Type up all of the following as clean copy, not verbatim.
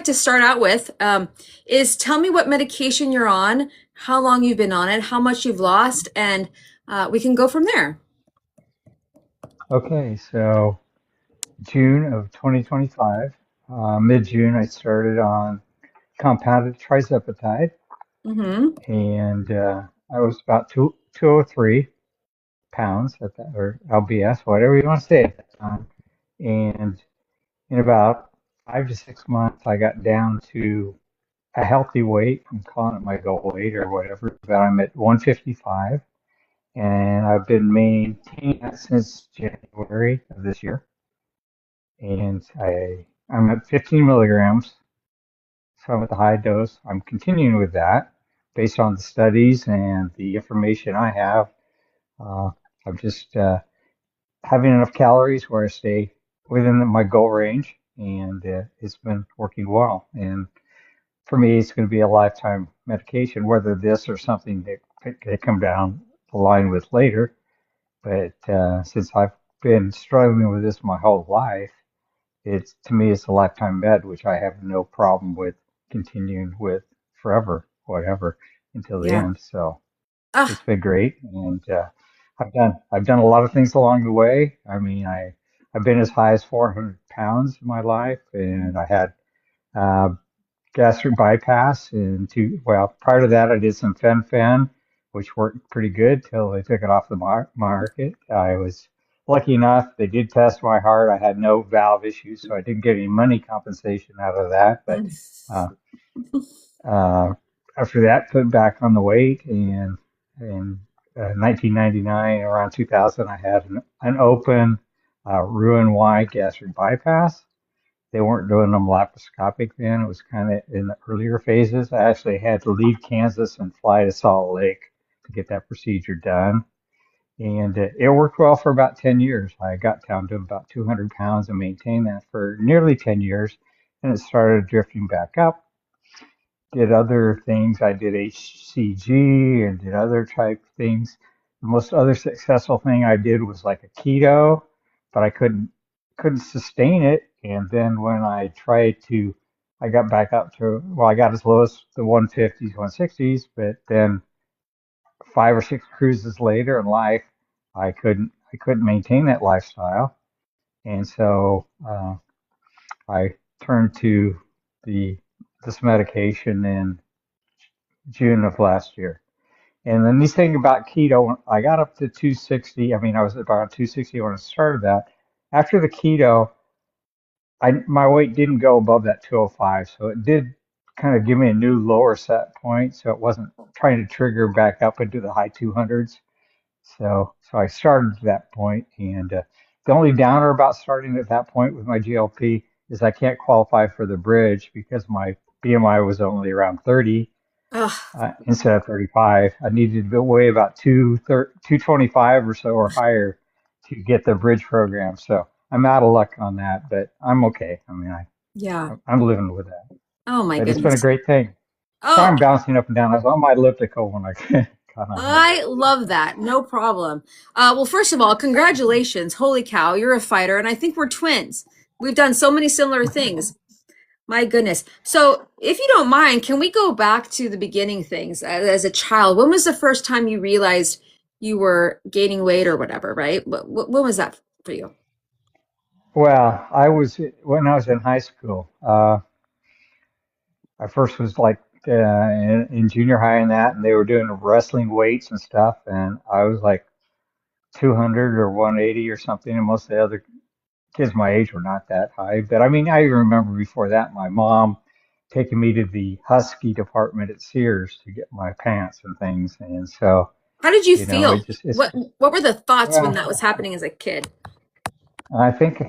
to start out with is tell me what medication you're on, how long you've been on it, how much you've lost, and we can go from there. Okay, so June of 2025, mid-June, I started on compounded trizepatide, Mm-hmm. and I was about 203 pounds at that, or LBS, whatever you want to say at that time. And in about 5 to 6 months, I got down to a healthy weight. I'm calling it my goal weight or whatever, but I'm at 155, and I've been maintaining that since January of this year. And I'm at 15 milligrams, so I'm at the high dose. I'm continuing with that based on the studies and the information I have. Uh, I'm just having enough calories where I stay within my goal range, and it's been working well. And for me, it's going to be a lifetime medication, whether this or something that they come down the line with later. But since I've been struggling with this my whole life, it's to me it's a lifetime med, which I have no problem with continuing with forever, whatever, until the Yeah. end. So it's Ah, been great, and I've done a lot of things along the way. I mean, I've been as high as 400 pounds in my life, and I had uh, gastric bypass. And well, prior to that, I did some fen-phen, which worked pretty good till they took it off the market. I was lucky enough; they did test my heart. I had no valve issues, so I didn't get any money compensation out of that. But mm, uh, uh, after that, put back on the weight, and in 1999, around 2000, I had an open Roux-en-Y gastric bypass. They weren't doing them laparoscopic then. It was kind of in the earlier phases. I actually had to leave Kansas and fly to Salt Lake to get that procedure done. And it worked well for about 10 years. I got down to about 200 pounds and maintained that for nearly 10 years. And it started drifting back up. Did other things. I did HCG and did other type things. The most other successful thing I did was like a keto, but I couldn't sustain it. And then when I tried to, I got back up to, well, I got as low as the 150s, 160s, but then 5 or 6 cruises later in life, I couldn't maintain that lifestyle. And so I turned to the this medication in June of last year. And the neat thing about keto, I got up to 260. I mean, I was about 260 when I started that. After the keto, my weight didn't go above that 205, so it did kind of give me a new lower set point, so it wasn't trying to trigger back up into the high 200s. So I started at that point, and the only downer about starting at that point with my GLP is I can't qualify for the bridge because my BMI was only around 30 ah, instead of 35. I needed to weigh about 225 or so or higher to get the bridge program. So I'm out of luck on that, but I'm okay. I mean, yeah. I'm living with that. Oh my But it's been a goodness. great thing. Sorry, Oh, I'm bouncing up and down. I was on my elliptical when I got on here, I love that. No problem. Well, first of all, congratulations. Holy cow, you're a fighter, and I think we're twins. We've done so many similar things. My goodness. So, if you don't mind, can we go back to the beginning things as a child? When was the first time you realized you were gaining weight or whatever, right? When was that for you? but well, when I was in high school. I first was like in junior high and that, and they were doing wrestling weights and stuff, and I was like 200 or 180 or something, and most of the other kids my age were not that high. But I mean, I even remember before that, my mom taking me to the Husky department at Sears to get my pants and things, and so How did you it feel? just it's What were the thoughts when that well, was happening as a kid? I think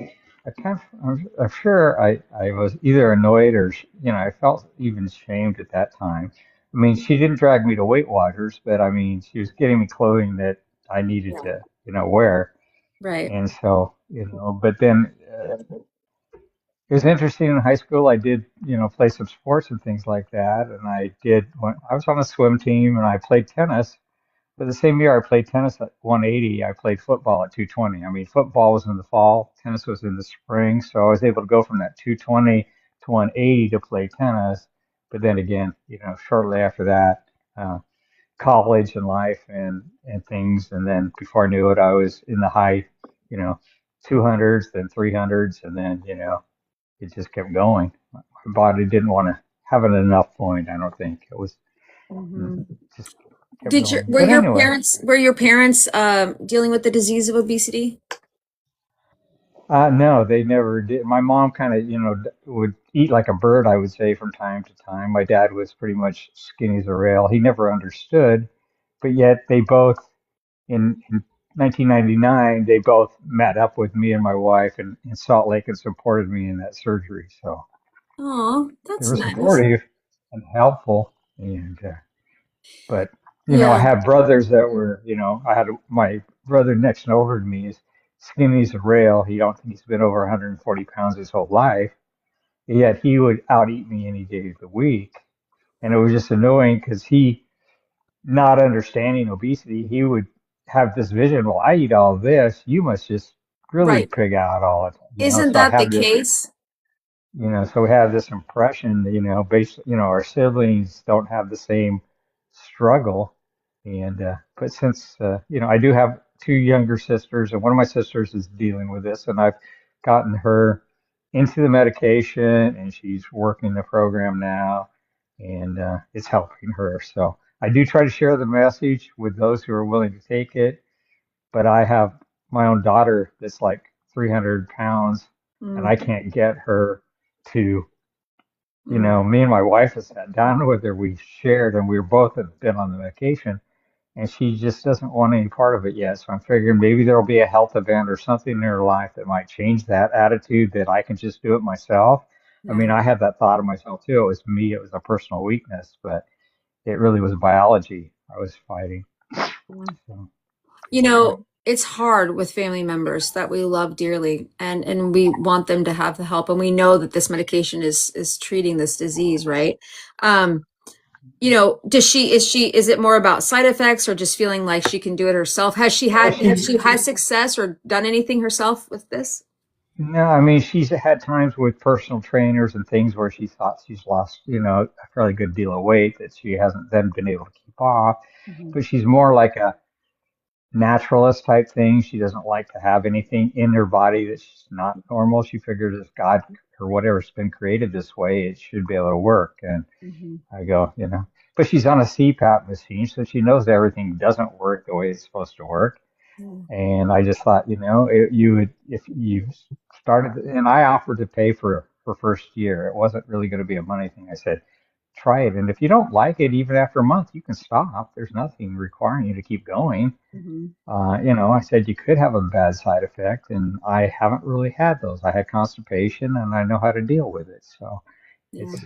I'm sure I was either annoyed or I felt even ashamed at that time. I mean, she didn't drag me to Weight Watchers, but I mean, she was getting me clothing that I needed Yeah. to wear. Right. And so, but then it was interesting in high school. I did, play some sports and things like that. And when I was on a swim team and I played tennis. But the same year I played tennis at 180, I played football at 220. I mean, football was in the fall, tennis was in the spring. So I was able to go from that 220 to to 180 to play tennis. But then again, shortly after that, uh, college and life and things. And then before I knew it, I was in the high, you know, 200s, then 300s, and then, it just kept going. My body didn't want to have an enough point. I don't think it was Hmm. just kept Did your going. But anyway, were your parents dealing with the disease of obesity? no, they never did. My mom kind of, would eat like a bird, I would say, from time to time. My dad was pretty much skinny as a rail. He never understood, but yet they both, in 1999, they both met up with me and my wife in Salt Lake and supported me in that surgery. So Oh, they that's were nice. supportive and helpful. And but I Yeah. had brothers that were, I had my brother next over to me is skinny as a rail. He don't think he's been over 140 pounds his whole life. Yet he would out eat me any day of the week. And it was just annoying because he, not understanding obesity, he would have this vision, well, I eat all this, you must just really Right. pig out all the time, Isn't So I that the have this, case? so we have this impression that, based, our siblings don't have the same struggle. And, but since, I do have two younger sisters, and one of my sisters is dealing with this, and I've gotten her into the medication, and she's working the program now, and it's helping her. So I do try to share the message with those who are willing to take it, but I have my own daughter that's like 300 pounds, and Mm, I can't get her to, mm, me and my wife have sat down with her, we shared, and we both have been on the medication, and she just doesn't want any part of it yet. So I'm figuring maybe there'll be a health event or something in her life that might change that attitude that I can just do it myself. I yeah. mean, I had that thought of myself too. It was me, it was a personal weakness, but it really was biology I was fighting. Yeah. So, You know, it's hard with family members that we love dearly and we want them to have the help and we know that this medication is treating this disease, right? Um, is it more about side effects or just feeling like she can do it herself? well, Has she had success or done anything herself with this? no, I mean, she's had times with personal trainers and things where she thought she's lost, a fairly good deal of weight that she hasn't then been able to keep off. Mhm. But she's more like a naturalist type thing. She doesn't like to have anything in her body that's not normal. She figures if God or whatever's been created this way, it should be able to work. And Mhm. I go, but she's on a CPAP machine, so she knows everything doesn't work the way it's supposed to work. Yeah. And I just thought, you would, if you started, and I offered to pay for her first year. It wasn't really going to be a money thing. I said, try it. And if you don't like it, even after a month, you can stop. There's nothing requiring you to keep going. Mhm. I said you could have a bad side effect, and I haven't really had those. I had constipation, and I know how to deal with it. So Yeah. it's,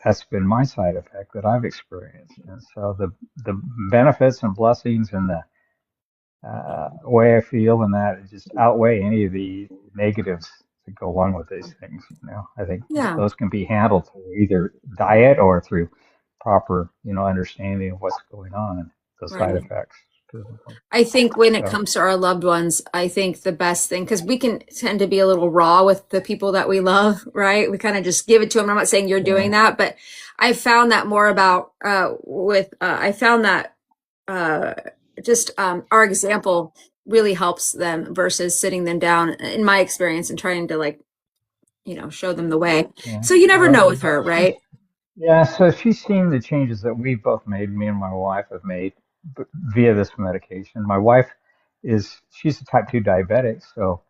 that's been my side effect that I've experienced. And so the benefits and blessings and the way I feel and that it just outweigh any of the negatives that go along with these things. I think Yeah. those can be handled through either diet or through proper, understanding of what's going on, those side Right. effects physically. I think when it So, comes to our loved ones, I think the best thing, because we can tend to be a little raw with the people that we love, right? We kind of just give it to them. I'm not saying you're yeah, doing that, but I found that more about I found that uh, just our example really helps them versus sitting them down, in my experience, and trying to like, show them the way. yeah. So you never know Well, with her, she's, right? yeah, so she's seen the changes that we've both made, me and my wife have made via this medication. My wife she's a type 2 diabetic, so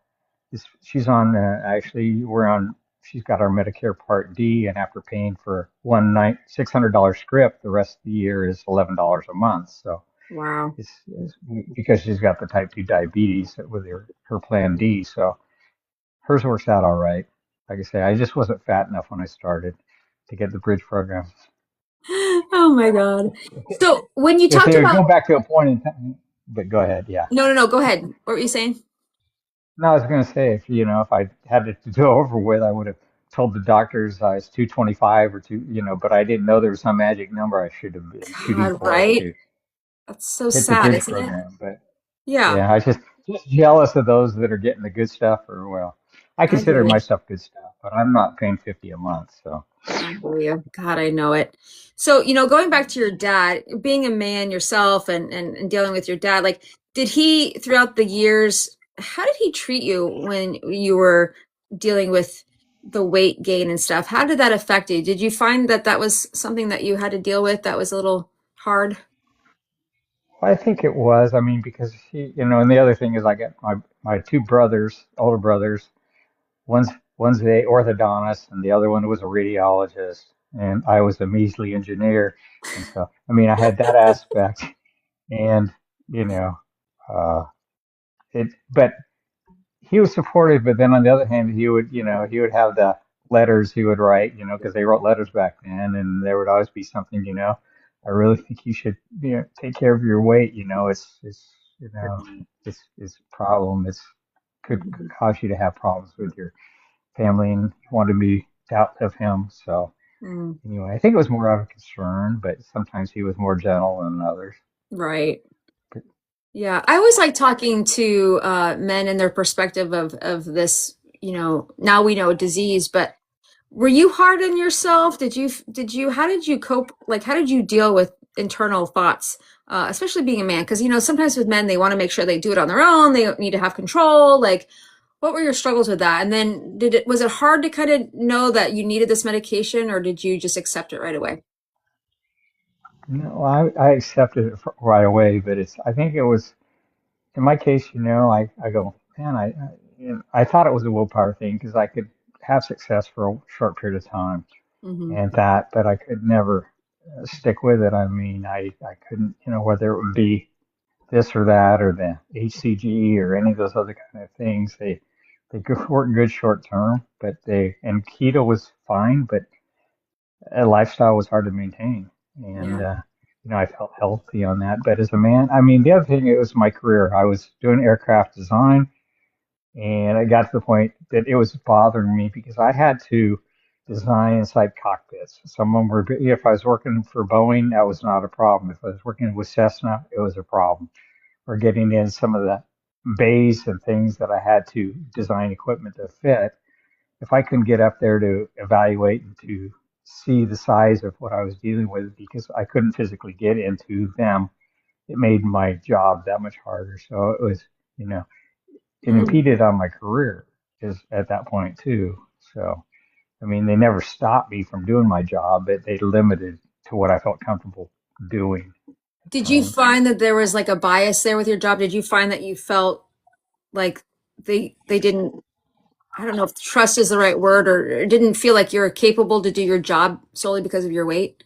she's on actually we're on she's got our Medicare Part D, and after paying for one night $600 script, the rest of the year is $11 a month. So Wow. it's because she's got the type 2 diabetes with her Plan D. So hers works out all right. Like I say, I just wasn't fat enough when I started to get the bridge program. Oh my God. So when you If talked they would about, go back to a point in time, but go ahead, yeah. no, no, no, go ahead. What were you saying? No, I was going to say, if I had it to do over with, I would have told the doctors I was 225 or two, but I didn't know there was some magic number I should have been shooting God, for right? to That's so hit the sad, bridge isn't it? program. But Yeah. yeah, I just jealous of those that are getting the good stuff or well. I I hear consider you. myself good stuff, but I'm not paying 50 a month. So I hear you. God, I know it. So, going back to your dad, being a man yourself and dealing with your dad, like, did he, throughout the years, how did he treat you when you were dealing with the weight gain and stuff? How did that affect you? Did you find that that was something that you had to deal with that was a little hard? I think it was. I mean, because and the other thing is, I got my two brothers, older brothers. One's one's a orthodontist, and the other one was a radiologist, and I was a measly engineer, and so I mean, I had that aspect, and you know, uh, but he was supportive. But then on the other hand, he would have the letters he would write, because they wrote letters back then, and there would always be something, I really think you should, take care of your weight. You know, it's a problem. It's could Mhm. cause you to have problems with your family, and wanted me out of him. So Mm, anyway, I think it was more out of concern, but sometimes he was more gentle than others. right. But Yeah, I always like talking to men and their perspective of this, now we know disease, but were you hard on yourself? How did you cope? Like, how did you deal with internal thoughts, especially being a man? Because, sometimes with men, they want to make sure they do it on their own. They need to have control. Like, what were your struggles with that? And then was it hard to kind of know that you needed this medication, or did you just accept it right away? no, I accepted it right away, but I think it was, in my case, I go, man, I thought it was a willpower thing because I could have success for a short period of time Hmm. but I could never stick with it. I mean, I couldn't, whether it would be this or that or the HCG or any of those other kind of things. They work good short term, and keto was fine, but a lifestyle was hard to maintain. And, Yeah. I felt healthy on that. But as a man, I mean, the other thing, it was my career. I was doing aircraft design, and I got to the point that it was bothering me because I had to design inside cockpits. Some of them were, if I was working for Boeing, that was not a problem. If I was working with Cessna, it was a problem. Or getting in some of the bays and things that I had to design equipment to fit. If I couldn't get up there to evaluate and to see the size of what I was dealing with because I couldn't physically get into them, it made my job that much harder. So you know, it Mm. impeded on my career is at that point too. So, I mean, they never stopped me from doing my job, but they limited to what I felt comfortable doing at Did you times. find that there was like a bias there with your job? Did you find that you felt like they didn't, I don't know if trust is the right word, or didn't feel like you're capable to do your job solely because of your weight?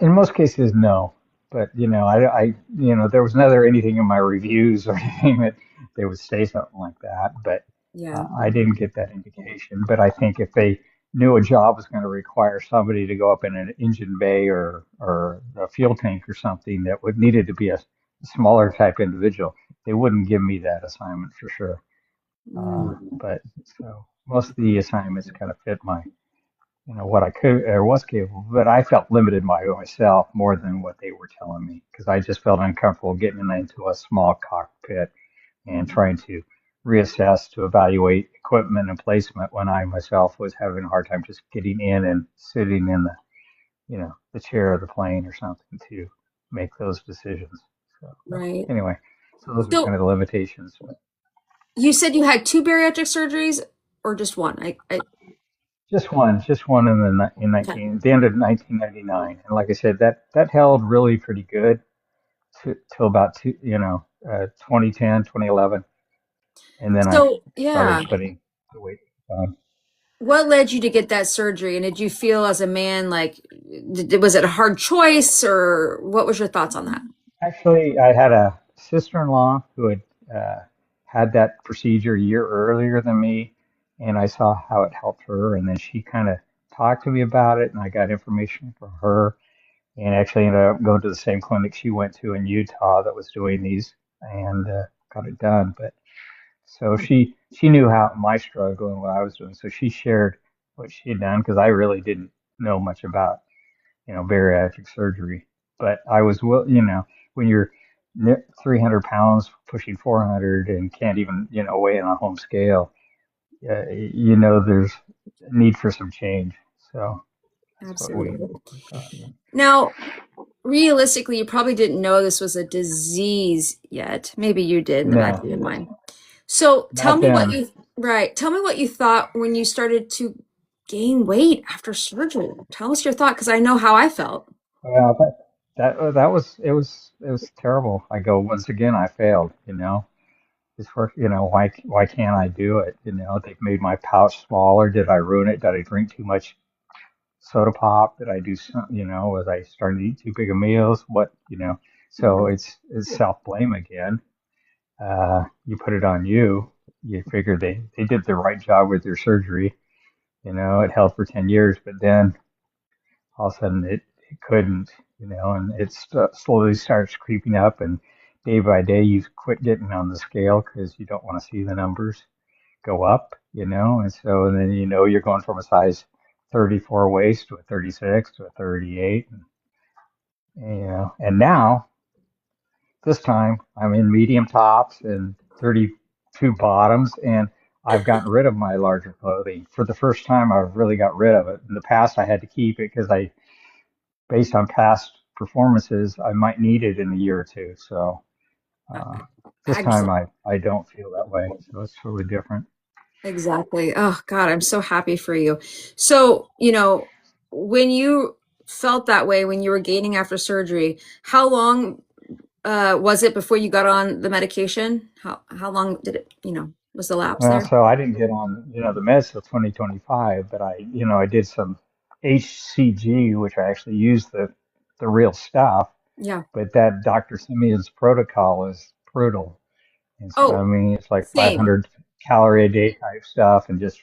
In most cases, no. But there was never anything in my reviews or anything that they would say something like that. But Yeah. I didn't get that indication. But I think if they knew a job was going to require somebody to go up in an engine bay or a fuel tank or something that would needed to be a smaller type individual, they wouldn't give me that assignment for sure. Mm. But so most of the assignments kind of fit my what I could or was capable, but I felt limited by myself more than what they were telling me because I just felt uncomfortable getting into a small cockpit and trying to reassess to evaluate equipment and placement when I myself was having a hard time just getting in and sitting in the chair of the plane or something to make those decisions. So Right. anyway, so those are kind So of the limitations. you said you had two bariatric surgeries or just one? Just one in Okay. the end of 1999, and like I said, that held really pretty good till about 2010, 2011, and then I So started yeah, putting the weight on. what led you to get that surgery? And did you feel as a man like, was it a hard choice, or what was your thoughts on that? Actually, I had a sister-in-law who uh, had that procedure a year earlier than me, and I saw how it helped her, and then she kind of talked to me about it, and I got information from her, and actually ended up going to the same clinic she went to in Utah that was doing these, and got it done. But so she knew how my struggle and what I was doing, so she shared what she had done because I really didn't know much about bariatric surgery, but I was when you're 300 pounds, pushing 400, and can't even, weigh on a home scale, there's a need for some change. So that's what Absolutely. we're talking about. Now, realistically, you probably didn't know this was a disease yet. Maybe you did in the back of No, your mind. So tell not me what then. you, right, tell me what you thought when you started to gain weight after surgery. Tell us your thought, because I know how I felt. Well, that was it was terrible. I go once again, I failed. It's for why can't I do it? They've made my pouch smaller. Did I ruin it? Did I drink too much soda pop? Did I do some? Was I starting to eat too big of meals? What? So Mhm. it's self blame again. You put it on you. You figure they did the right job with their surgery. It held for 10 years, but then all of a sudden it couldn't, and it slowly starts creeping up. And day by day, you quit getting on the scale because you don't want to see the numbers go up. And so and then, you're going from a size 34 waist to a 36 to a 38. And now this time I'm in medium tops and 32 bottoms, and I've gotten rid of my larger clothing. For the first time, I've really got rid of it. In the past, I had to keep it because based on past performances, I might need it in a year or two. So uh, this time, Ex- I don't feel that way. So it's totally different. Exactly. Oh God, I'm so happy for you. So, when you felt that way when you were gaining after surgery, how long was it before you got on the medication? How long did it, was the lapse Well, there? so I didn't get on, the meds till 2025, but I did some HCG, which I actually used the real stuff. Yeah. But that Dr. Simeon's protocol is brutal. And so, I Oh, mean, it's like same. 500 calorie a day type stuff and just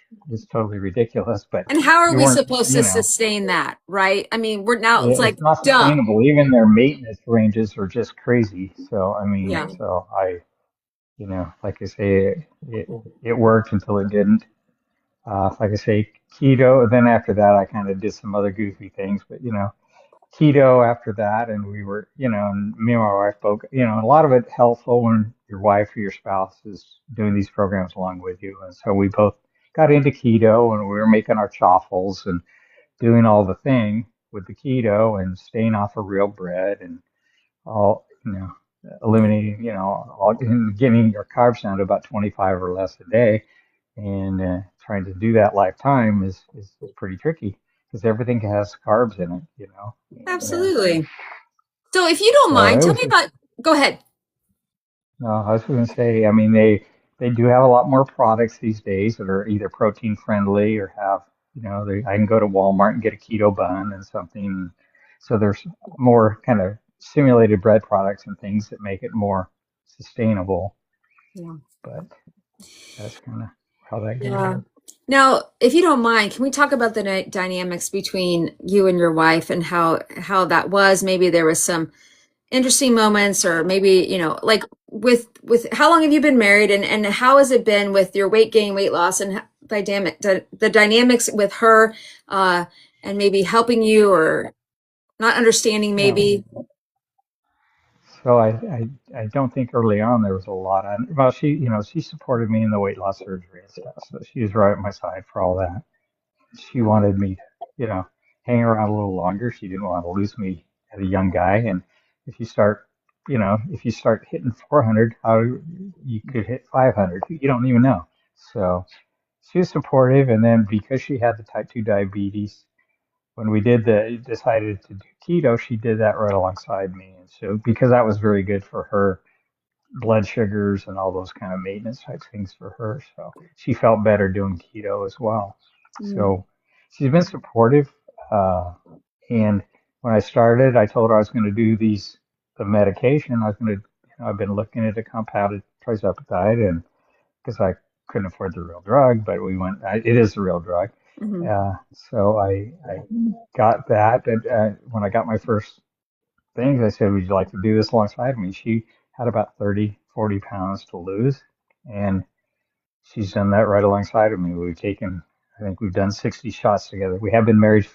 totally ridiculous. But And how are you we weren't, supposed to sustain that, right? I mean, we're now, it's like, it's not duh. sustainable. Even their maintenance ranges are just crazy. So, I mean, Yeah. like I say, it worked until it didn't. Like I say, keto. Then after that, I kind of did some other goofy things, but keto after that, and we were, and me and my wife both, a lot of it helpful when your wife or your spouse is doing these programs along with you, and so we both got into keto, and we were making our chaffles and doing all the thing with the keto and staying off of real bread and all, eliminating, all and getting your carbs down to about 25 or less a day. And trying to do that lifetime is pretty tricky because everything has carbs in it. And Absolutely. So if you don't so mind, it tell was me just, about, go ahead. no, I was going to say, I mean, they do have a lot more products these days that are either protein friendly or have, I can go to Walmart and get a keto bun and something. So there's more kind of simulated bread products and things that make it more sustainable. Yeah. But that's kind of how that goes. Yeah. Now, if you don't mind, can we talk about the dynamics between you and your wife and how that was? Maybe there was some interesting moments, or maybe, like with how long have you been married, and how has it been with your weight gain, weight loss, and the dynamics with her, uh, and maybe helping you or not understanding Well, maybe. so I don't think early on there was a lot on. Well, she supported me in the weight loss surgery and stuff, so she was right at my side for all that. She wanted me to, hang around a little longer. She didn't want to lose me as a young guy. And if you start, if you start hitting 400, how you could hit 500, you don't even know. So she was supportive. And then because she had the type 2 diabetes, when we decided to do keto, she did that right alongside me. And so because that was very good for her blood sugars and all those kind of maintenance type things for her. So she felt better doing keto as well. Mm, So she's been supportive. Uh, and when I started, I told her I was going to do the medication. I was going to, I've been looking at a compounded trizepatide, and because I couldn't afford the real drug, but it is the real drug. mhm. So I got that. And when I got my first things, I said, would you like to do this alongside me? She had about 30, 40 pounds to lose. And she's done that right alongside of me. I think we've done 60 shots together. We have been married.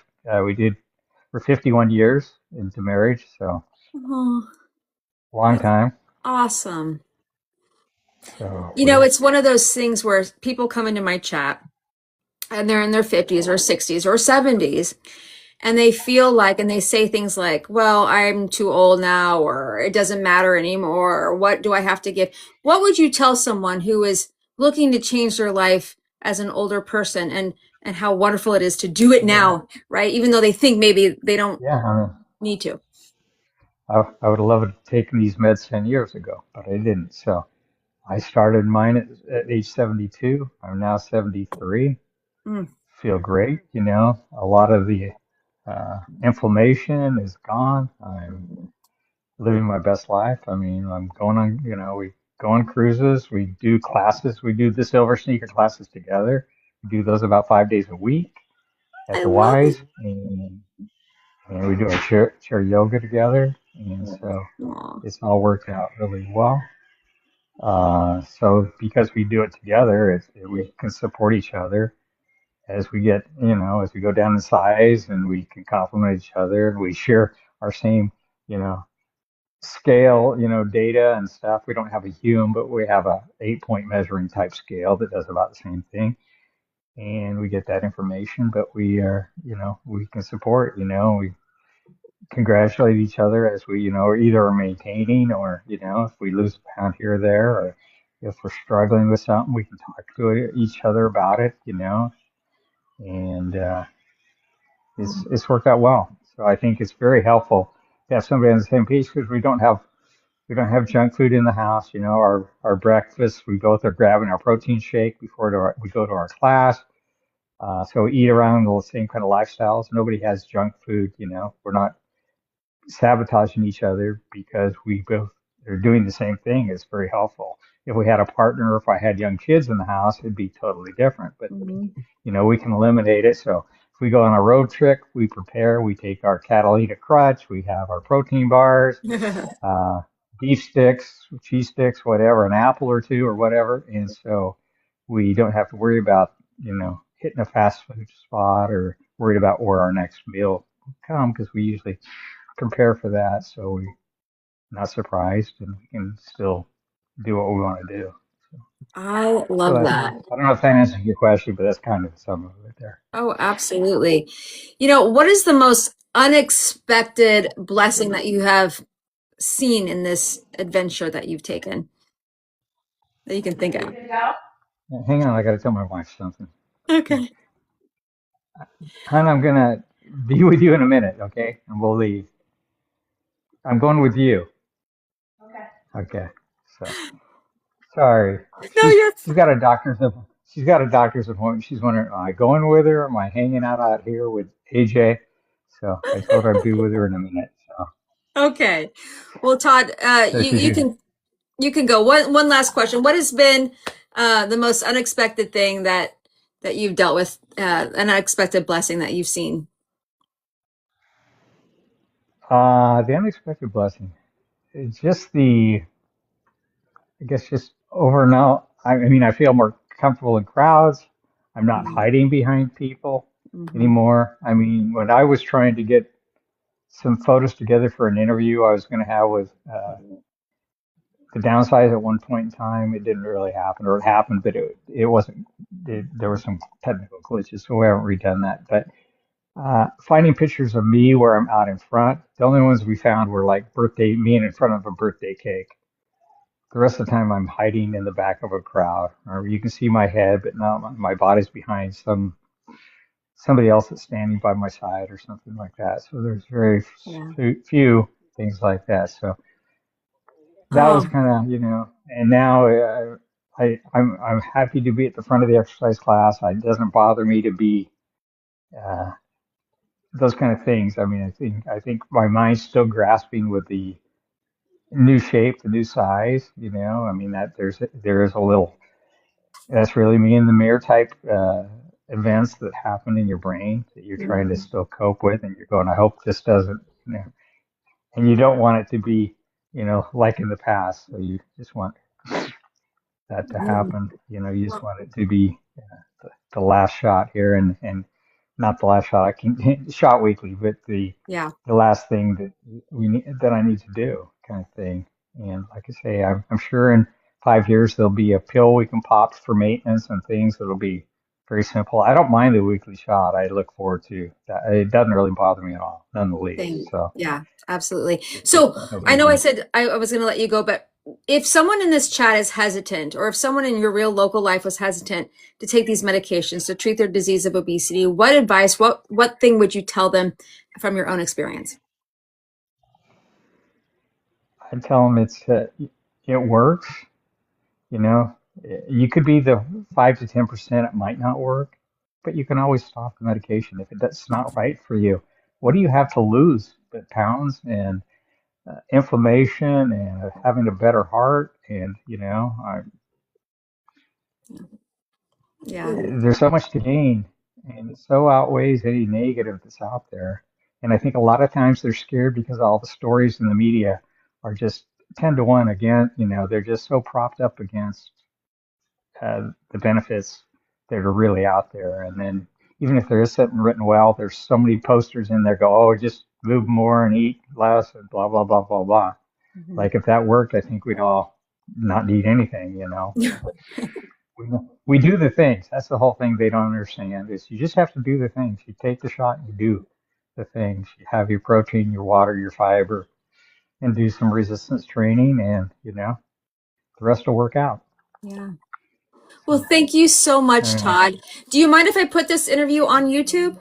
We're 51 years into marriage. So Oh, long that's time. Awesome. So You know, we're, it's one of those things where people come into my chat and they're in their 50s or 60s or 70s and they feel like, and they say things like, well, I'm too old now, or it doesn't matter anymore, or what do I have to give? What would you tell someone who is looking to change their life as an older person, and how wonderful it is to do it yeah, now, right? Even though they think maybe they don't yeah. I mean, need to. I would have loved to take these meds 10 years ago, but I didn't. So I started mine at age 72. I'm now 73. Mm, Feel great. A lot of the inflammation is gone. I'm living my best life. I mean, I'm going on, we go on cruises, we do classes, we do the Silver Sneaker classes together. We do those about 5 days a week at I the love it. Wise, and we do our chair yoga together. And so Aw. it's all worked out really well. So because we do it together, we can support each other as we get, as we go down in size, and we can complement each other, and we share our same, you know, scale, data and stuff. We don't have a Hume, but we have a 8-point measuring type scale that does about the same thing. And we get that information, but we can support, we congratulate each other as we, either are maintaining, or, if we lose a pound here or there, or if we're struggling with something, we can talk to each other about it, and it's worked out well. So I think it's very helpful to have somebody on the same page, because we don't have junk food in the house. Our breakfast, we both are grabbing our protein shake before we go to our class. So we eat around the same kind of lifestyles. Nobody has junk food. We're not sabotaging each other because we both are doing the same thing. It's very helpful. If we had a partner, or if I had young kids in the house, it'd be totally different. But Mhm. we can eliminate it. So if we go on a road trip, we prepare. We take our Catalina crutch. We have our protein bars, uh, beef sticks, cheese sticks, whatever, an apple or two or whatever. And so we don't have to worry about, hitting a fast food spot, or worried about where our next meal will come, because we usually prepare for that. So we're not surprised, and we can still do what we want to do. I So love that. I don't know if that answers your question, but that's kind of some of it there. Oh, absolutely. You know, what is the most unexpected blessing that you have seen in this adventure that you've taken that you can think of? Hang on, I got to tell my wife something. Okay. Okay. Hon, I'm gonna be with you in a minute, okay? And we'll leave. I'm going with you. Okay. So sorry. No, She's you're she's got a doctor's appointment. She's wondering, am I going with her? Am I hanging out here with AJ? So I told her I'd be with her in a minute. okay. Well, Todd, So you she's you can go. One last question. What has been the most unexpected thing that you've dealt with, an unexpected blessing that you've seen? the unexpected blessing. It's just I guess just over now. I mean, I feel more comfortable in crowds. I'm not Mhm. hiding behind people Mhm. anymore. I mean, when I was trying to get some photos together for an interview I was going to have with the downside, at one point in time, it didn't really happen, or it happened, but it wasn't. There were some technical glitches, so we haven't redone that. But finding pictures of me where I'm out in front, the only ones we found were like me in front of a birthday cake. The rest of the time, I'm hiding in the back of a crowd, or you can see my head, but not my body's behind somebody else that's standing by my side, or something like that. So there's very Yeah. few things like that. So that was Oh, kind of, and now I'm happy to be at the front of the exercise class. It doesn't bother me to be uh, those kind of things. I mean, I think my mind's still grasping with the new shape, the new size. I mean, that there is a little, that's really me in the mirror type events that happen in your brain that you're trying to mhm. still cope with, and you're going, I hope this doesn't, and you don't want it to be, like in the past. So you just want that to Mhm. happen. You just want it to be the last shot here, and not the last shot I can shot weekly, but the Yeah. the last thing that I need to do, kind of thing. And like I say, I'm sure in 5 years there'll be a pill we can pop for maintenance and things that'll be very simple. I don't mind the weekly shot. I look forward to that. It doesn't really bother me at all, none in the least. Thing. So Yeah, absolutely. it's So no I big know I deal. said I was going to let you go, but if someone in this chat is hesitant, or if someone in your real local life was hesitant to take these medications to treat their disease of obesity, what advice, what thing would you tell them from your own experience? I tell them it works. You know, you could be the 5 to 10% it might not work, but you can always stop the medication if that's not right for you. What do you have to lose but pounds and inflammation and having a better heart? And Yeah, there's so much to gain, and it so outweighs any negative that's out there. And I think a lot of times they're scared because all the stories in the media are just 10 to 1 again. They're just so propped up against the benefits that are really out there. And then even if there is something written well, there's so many posters in there go, oh, just move more and eat less and blah, blah, blah, blah, blah. hmm Like if that worked, I think we'd all not need anything. We do the things. That's the whole thing they don't understand is you just have to do the things. You take the shot and you do the things. You have your protein, your water, your fiber, and do some resistance training and, the rest will work out. yeah. Well, So, thank you so much, anyway, Todd. Do you mind if I put this interview on YouTube?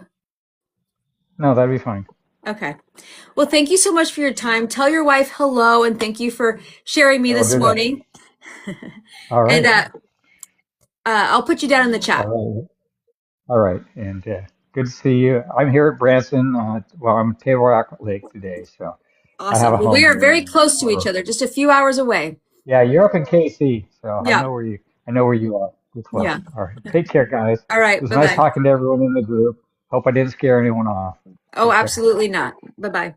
no, that'd be fine. Okay. Well, thank you so much for your time. Tell your wife hello and thank you for sharing me I will this do that. morning. All And right. I'll put you down in the All chat. right. All right. And good to see you. I'm here at Branson. Well, I'm at Table Rock Lake today, so I have Awesome. a Well, we home are here. very And close to each other, just a few hours away. yeah, you're up in KC, so I Yeah. know where you are. You're close. Yeah. All right. Take care, guys. All It right. was Bye nice bye. talking to everyone in the group. Hope I didn't scare anyone off. Oh, Take care. absolutely not. Bye bye.